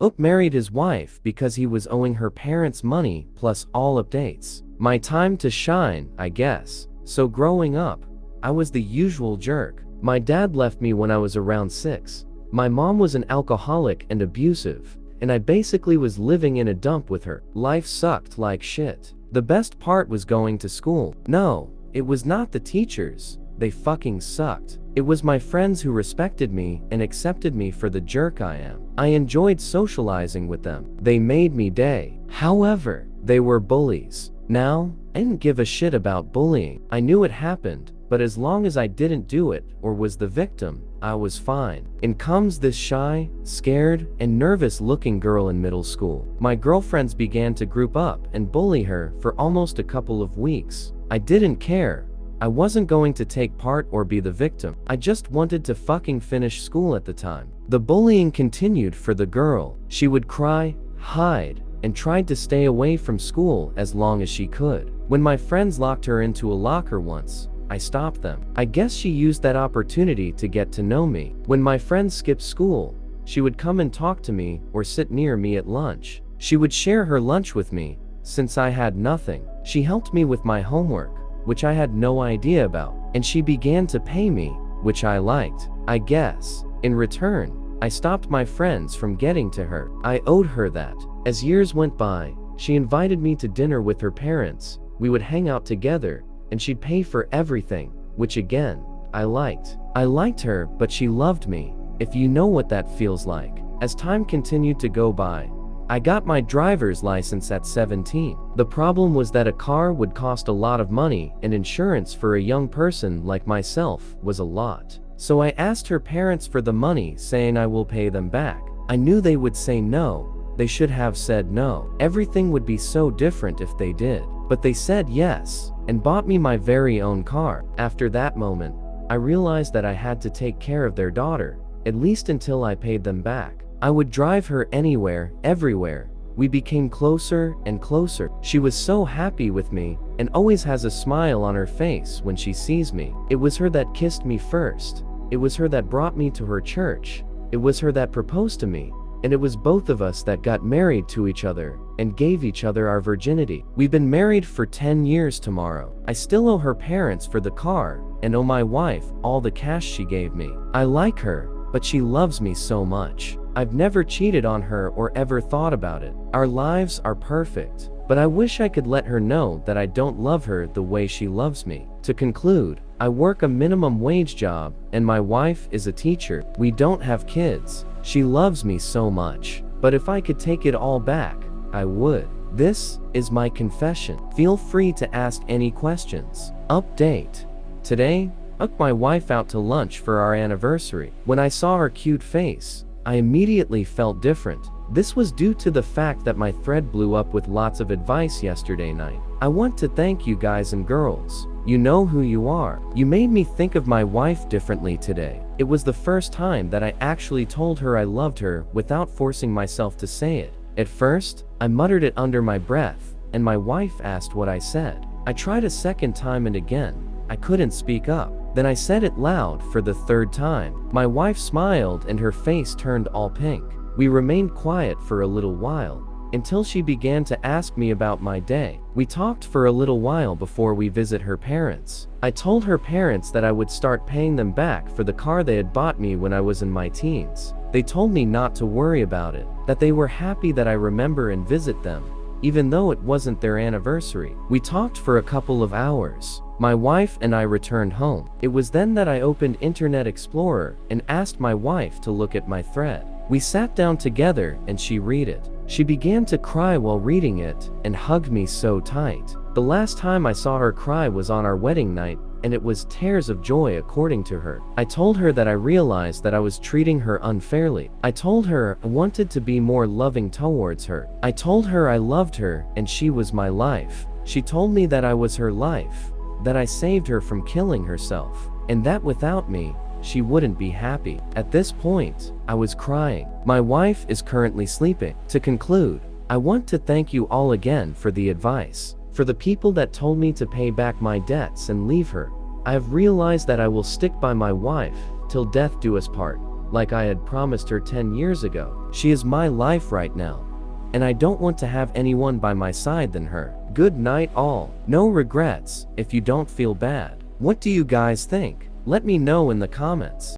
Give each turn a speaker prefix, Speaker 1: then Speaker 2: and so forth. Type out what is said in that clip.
Speaker 1: Oop married his wife because he was owing her parents money plus all updates. My time to shine, I guess. So growing up, I was the usual jerk. My dad left me when I was around 6. My mom was an alcoholic and abusive, and I basically was living in a dump with her. Life sucked like shit. The best part was going to school. No, it was not the teachers. They fucking sucked. It was my friends who respected me and accepted me for the jerk I am. I enjoyed socializing with them. They made me day. However, they were bullies. Now, I didn't give a shit about bullying. I knew it happened, but as long as I didn't do it or was the victim, I was fine. In comes this shy, scared, and nervous-looking girl in middle school. My girlfriends began to group up and bully her for almost a couple of weeks. I didn't care. I wasn't going to take part or be the victim. I just wanted to fucking finish school at the time. The bullying continued for the girl. She would cry, hide, and tried to stay away from school as long as she could. When my friends locked her into a locker once, I stopped them. I guess she used that opportunity to get to know me. When my friends skipped school, she would come and talk to me or sit near me at lunch. She would share her lunch with me, since I had nothing. She helped me with my homework, which I had no idea about, and she began to pay me, which I liked. I guess, in return, I stopped my friends from getting to her. I owed her that. As years went by, she invited me to dinner with her parents. We would hang out together, and she'd pay for everything, which again, I liked. I liked her, but she loved me, if you know what that feels like. As time continued to go by, I got my driver's license at 17. The problem was that a car would cost a lot of money, and insurance for a young person like myself was a lot. So I asked her parents for the money, saying I will pay them back. I knew they would say no. They should have said no. Everything would be so different if they did. But they said yes, and bought me my very own car. After that moment, I realized that I had to take care of their daughter, at least until I paid them back. I would drive her anywhere, everywhere. We became closer and closer. She was so happy with me, and always has a smile on her face when she sees me. It was her that kissed me first. It was her that brought me to her church. It was her that proposed to me. And it was both of us that got married to each other, and gave each other our virginity. We've been married for 10 years tomorrow. I still owe her parents for the car, and owe my wife all the cash she gave me. I like her, but she loves me so much. I've never cheated on her or ever thought about it. Our lives are perfect, but I wish I could let her know that I don't love her the way she loves me. To conclude, I work a minimum wage job, and my wife is a teacher. We don't have kids. She loves me so much, but if I could take it all back, I would. This is my confession. Feel free to ask any questions. Update. Today, I took my wife out to lunch for our anniversary. When I saw her cute face, I immediately felt different. This was due to the fact that my thread blew up with lots of advice yesterday night. I want to thank you guys and girls. You know who you are. You made me think of my wife differently today. It was the first time that I actually told her I loved her without forcing myself to say it. At first, I muttered it under my breath, and my wife asked what I said. I tried a second time and again, I couldn't speak up. Then I said it loud for the third time. My wife smiled and her face turned all pink. We remained quiet for a little while, until she began to ask me about my day. We talked for a little while before we visit her parents. I told her parents that I would start paying them back for the car they had bought me when I was in my teens. They told me not to worry about it, that they were happy that I remember and visit them, even though it wasn't their anniversary. We talked for a couple of hours. My wife and I returned home. It was then that I opened Internet Explorer and asked my wife to look at my thread. We sat down together and she read it. She began to cry while reading it and hugged me so tight. The last time I saw her cry was on our wedding night, and it was tears of joy according to her. I told her that I realized that I was treating her unfairly. I told her I wanted to be more loving towards her. I told her I loved her and she was my life. She told me that I was her life, that I saved her from killing herself, and that without me, she wouldn't be happy. At this point, I was crying. My wife is currently sleeping. To conclude, I want to thank you all again for the advice. For the people that told me to pay back my debts and leave her, I have realized that I will stick by my wife till death do us part. like I had promised her 10 years ago. She is my life right now, and I don't want to have anyone by my side than her. Good night all. No regrets, if you don't feel bad. What do you guys think? Let me know in the comments.